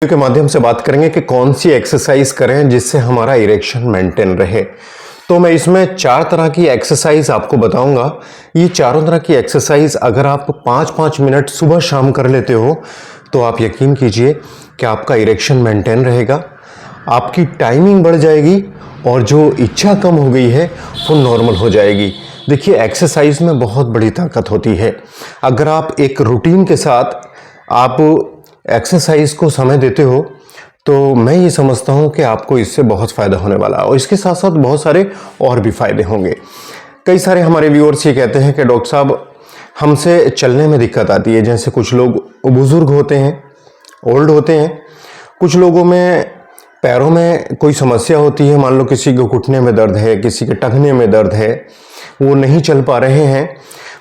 के माध्यम से बात करेंगे कि कौन सी एक्सरसाइज करें जिससे हमारा इरेक्शन मेंटेन रहे। तो मैं इसमें 4 तरह की एक्सरसाइज आपको बताऊंगा। ये चारों तरह की एक्सरसाइज अगर आप 5-5 मिनट सुबह शाम कर लेते हो तो आप यकीन कीजिए कि आपका इरेक्शन मेंटेन रहेगा, आपकी टाइमिंग बढ़ जाएगी और जो इच्छा कम हो गई है वो नॉर्मल हो जाएगी। देखिए, एक्सरसाइज में बहुत बड़ी ताकत होती है। अगर आप एक रूटीन के साथ आप एक्सरसाइज को समय देते हो तो मैं ये समझता हूँ कि आपको इससे बहुत फ़ायदा होने वाला है और इसके साथ साथ बहुत सारे और भी फ़ायदे होंगे। कई सारे हमारे व्यूअर्स ये कहते हैं कि डॉक्टर साहब हमसे चलने में दिक्कत आती है। जैसे कुछ लोग बुज़ुर्ग होते हैं, ओल्ड होते हैं, कुछ लोगों में पैरों में कोई समस्या होती है। मान लो किसी को घुटने में दर्द है, किसी के टखने में दर्द है, वो नहीं चल पा रहे हैं।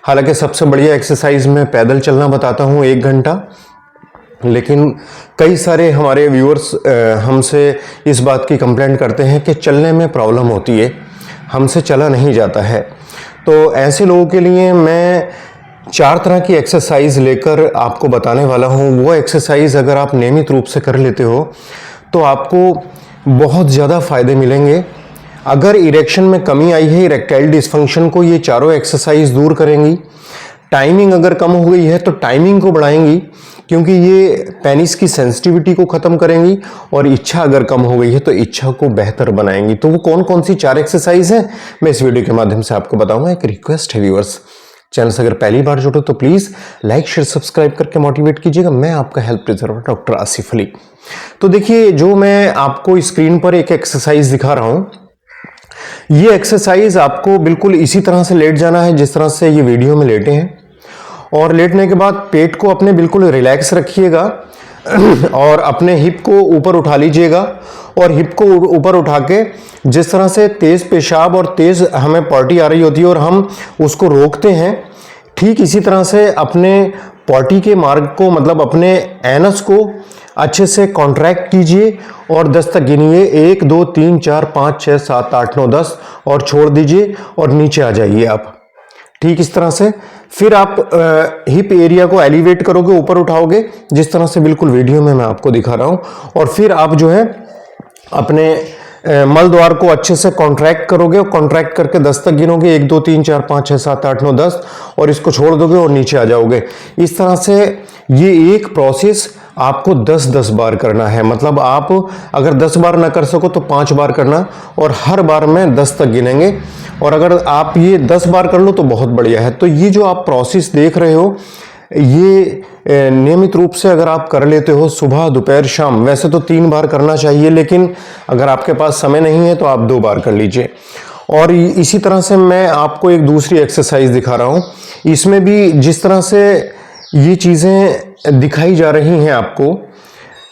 हालांकि सबसे बढ़िया एक्सरसाइज मैं पैदल चलना बताता हूँ 1 घंटा, लेकिन कई सारे हमारे व्यूअर्स हमसे इस बात की कंप्लेंट करते हैं कि चलने में प्रॉब्लम होती है, हमसे चला नहीं जाता है। तो ऐसे लोगों के लिए मैं 4 तरह की एक्सरसाइज लेकर आपको बताने वाला हूँ। वो एक्सरसाइज अगर आप नियमित रूप से कर लेते हो तो आपको बहुत ज़्यादा फ़ायदे मिलेंगे। अगर इरेक्शन में कमी आई है, इरेक्टाइल डिसफंक्शन को ये चारों एक्सरसाइज दूर करेंगी। टाइमिंग अगर कम हो गई है तो टाइमिंग को बढ़ाएंगी, क्योंकि ये पेनिस की सेंसिटिविटी को ख़त्म करेंगी। और इच्छा अगर कम हो गई है तो इच्छा को बेहतर बनाएंगी। तो वो कौन कौन सी 4 एक्सरसाइज हैं मैं इस वीडियो के माध्यम से आपको बताऊंगा। एक रिक्वेस्ट है व्यूअर्स, चैनल से अगर पहली बार जुड़ो तो प्लीज़ लाइक शेयर सब्सक्राइब करके मोटिवेट कीजिएगा। मैं आपका health preserver doctor Asif Ali. तो देखिए, जो मैं आपको स्क्रीन पर एक एक्सरसाइज दिखा रहा हूँ, ये एक्सरसाइज आपको बिल्कुल इसी तरह से लेट जाना है जिस तरह से ये वीडियो में लेटे हैं। और लेटने के बाद पेट को अपने बिल्कुल रिलैक्स रखिएगा और अपने हिप को ऊपर उठा लीजिएगा। और हिप को ऊपर उठा के जिस तरह से तेज़ पेशाब और तेज़ हमें पॉटी आ रही होती है और हम उसको रोकते हैं, ठीक इसी तरह से अपने पॉटी के मार्ग को, मतलब अपने एनस को अच्छे से कॉन्ट्रैक्ट कीजिए और 10 तक गिनिए। 1 2 3 4 5 6 7 8 9 10 और छोड़ दीजिए और नीचे आ जाइए आप, ठीक इस तरह से। फिर आप हिप एरिया को एलिवेट करोगे, ऊपर उठाओगे जिस तरह से बिल्कुल वीडियो में मैं आपको दिखा रहा हूं। और फिर आप जो है अपने मल द्वार को अच्छे से कॉन्ट्रैक्ट करोगे और कॉन्ट्रैक्ट करके 10 तक गिनोगे। 1 2 3 4 5 6 7 8 9 10 और इसको छोड़ दोगे और नीचे आ जाओगे। इस तरह से ये एक प्रोसेस आपको 10-10 बार करना है। मतलब आप अगर 10 बार ना कर सको तो 5 बार करना और हर बार में 10 तक गिनेंगे। और अगर आप ये 10 बार कर लो तो बहुत बढ़िया है। तो ये जो आप प्रोसेस देख रहे हो, ये नियमित रूप से अगर आप कर लेते हो सुबह दोपहर शाम, वैसे तो 3 बार करना चाहिए, लेकिन अगर आपके पास समय नहीं है तो आप 2 बार कर लीजिए। और इसी तरह से मैं आपको एक दूसरी एक्सरसाइज दिखा रहा हूँ। इसमें भी जिस तरह से ये चीज़ें दिखाई जा रही हैं आपको,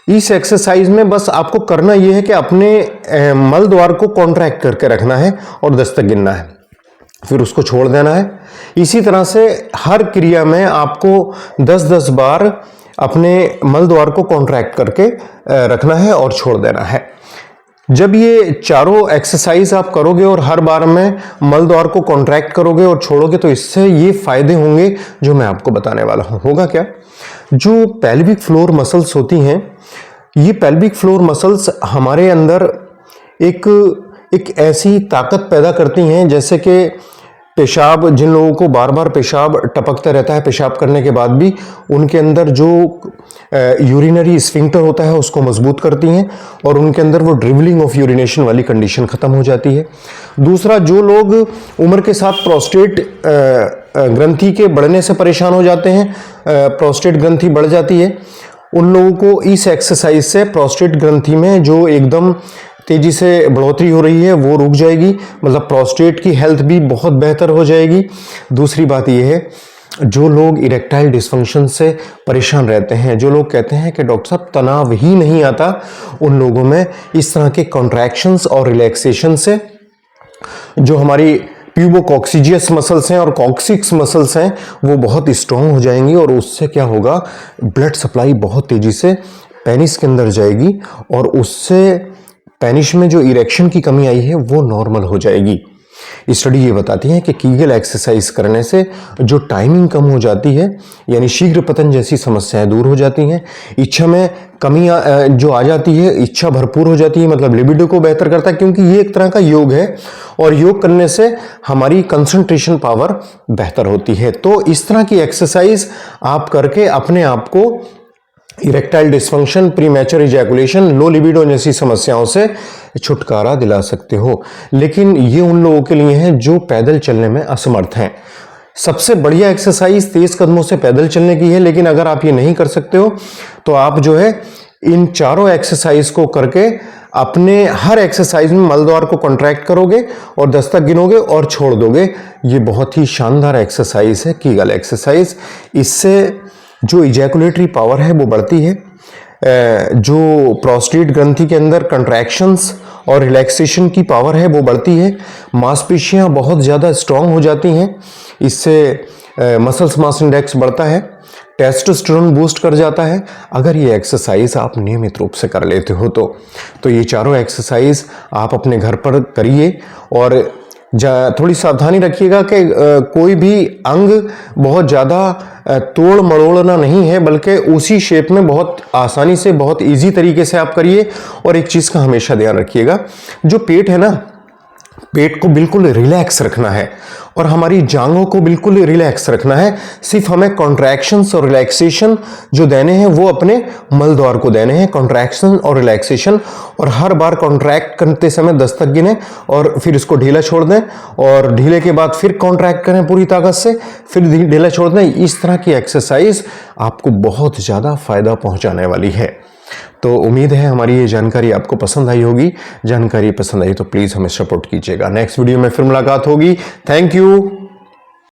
इस एक्सरसाइज में बस आपको करना यह है कि अपने मल द्वार को कॉन्ट्रैक्ट करके रखना है और 10 तक गिनना है, फिर उसको छोड़ देना है। इसी तरह से हर क्रिया में आपको 10-10 बार अपने मल द्वार को कॉन्ट्रैक्ट करके रखना है और छोड़ देना है। जब ये चारों एक्सरसाइज आप करोगे और हर बार में मल द्वार को कॉन्ट्रैक्ट करोगे और छोड़ोगे तो इससे ये फायदे होंगे जो मैं आपको बताने वाला हूँ। होगा क्या? जो पेल्विक फ्लोर मसल्स होती हैं, ये पेल्विक फ्लोर मसल्स हमारे अंदर एक ऐसी ताकत पैदा करती हैं, जैसे कि पेशाब, जिन लोगों को बार बार पेशाब टपकता रहता है पेशाब करने के बाद भी, उनके अंदर जो यूरिनरी स्फिंक्टर होता है उसको मजबूत करती हैं और उनके अंदर वो ड्रिबलिंग ऑफ यूरिनेशन वाली कंडीशन खत्म हो जाती है। दूसरा, जो लोग उम्र के साथ प्रोस्टेट ग्रंथि के बढ़ने से परेशान हो जाते हैं, प्रोस्टेट ग्रंथि बढ़ जाती है, उन लोगों को इस एक्सरसाइज से प्रोस्टेट ग्रंथि में जो एकदम तेजी से बढ़ोतरी हो रही है वो रुक जाएगी। मतलब प्रोस्टेट की हेल्थ भी बहुत बेहतर हो जाएगी। दूसरी बात यह है, जो लोग इरेक्टाइल डिसफंक्शन से परेशान रहते हैं, जो लोग कहते हैं कि डॉक्टर साहब तनाव ही नहीं आता, उन लोगों में इस तरह के कॉन्ट्रैक्शंस और रिलैक्सेशन से जो हमारी प्यूबोकॉक्सिजियस मसल्स हैं और कॉक्सिक्स मसल्स हैं वो बहुत स्ट्रॉन्ग हो जाएंगी। और उससे क्या होगा, ब्लड सप्लाई बहुत तेजी से पेनिस के अंदर जाएगी और उससे पेनिस में जो इरेक्शन की कमी आई है वो नॉर्मल हो जाएगी। स्टडी ये बताती है कि कीगल एक्सरसाइज करने से जो टाइमिंग कम हो जाती है, यानी शीघ्र पतन जैसी समस्याएं दूर हो जाती हैं, इच्छा में कमी जो आ जाती है, इच्छा भरपूर हो जाती है, मतलब लिबिडो को बेहतर करता है, क्योंकि ये एक तरह का योग है और योग करने से हमारी कंसंट्रेशन पावर बेहतर होती है। तो इस तरह की एक्सरसाइज आप करके अपने आप को erectile dysfunction, premature ejaculation, low libido जैसी समस्याओं से छुटकारा दिला सकते हो। लेकिन ये उन लोगों के लिए है जो पैदल चलने में असमर्थ हैं। सबसे बढ़िया एक्सरसाइज तेज कदमों से पैदल चलने की है, लेकिन अगर आप ये नहीं कर सकते हो तो आप जो है इन चारों एक्सरसाइज को करके अपने हर एक्सरसाइज में मलद्वार को कॉन्ट्रैक्ट करोगे और 10 तक गिनोगे और छोड़ दोगे। ये बहुत ही शानदार एक्सरसाइज है कीगल एक्सरसाइज। इससे जो इजैकुलेटरी पावर है वो बढ़ती है, जो प्रोस्टेट ग्रंथि के अंदर कंट्रैक्शंस और रिलैक्सेशन की पावर है वो बढ़ती है, मांसपेशियां बहुत ज़्यादा स्ट्रांग हो जाती हैं, इससे मसल्स मास इंडेक्स बढ़ता है, टेस्टोस्टेरोन बूस्ट कर जाता है अगर ये एक्सरसाइज आप नियमित रूप से कर लेते हो तो ये चारों एक्सरसाइज आप अपने घर पर करिए और थोड़ी सावधानी रखिएगा कि कोई भी अंग बहुत ज़्यादा तोड़ मरोड़ना नहीं है, बल्कि उसी शेप में बहुत आसानी से, बहुत इजी तरीके से आप करिए। और एक चीज़ का हमेशा ध्यान रखिएगा, जो पेट है ना, पेट को बिल्कुल रिलैक्स रखना है और हमारी जांघों को बिल्कुल रिलैक्स रखना है। सिर्फ हमें कॉन्ट्रैक्शंस और रिलैक्सेशन जो देने हैं वो अपने मलद्वार को देने हैं, कॉन्ट्रैक्शन और रिलैक्सेशन। और हर बार कॉन्ट्रैक्ट करते समय 10 तक गिने और फिर इसको ढीला छोड़ दें और ढीले के बाद फिर कॉन्ट्रैक्ट करें पूरी ताकत से, फिर ढीला छोड़ दें। इस तरह की एक्सरसाइज आपको बहुत ज़्यादा फायदा पहुंचाने वाली है। तो उम्मीद है हमारी ये जानकारी आपको पसंद आई होगी। जानकारी पसंद आई तो प्लीज़ हमें सपोर्ट कीजिएगा। नेक्स्ट वीडियो में फिर मुलाकात होगी। Thank you.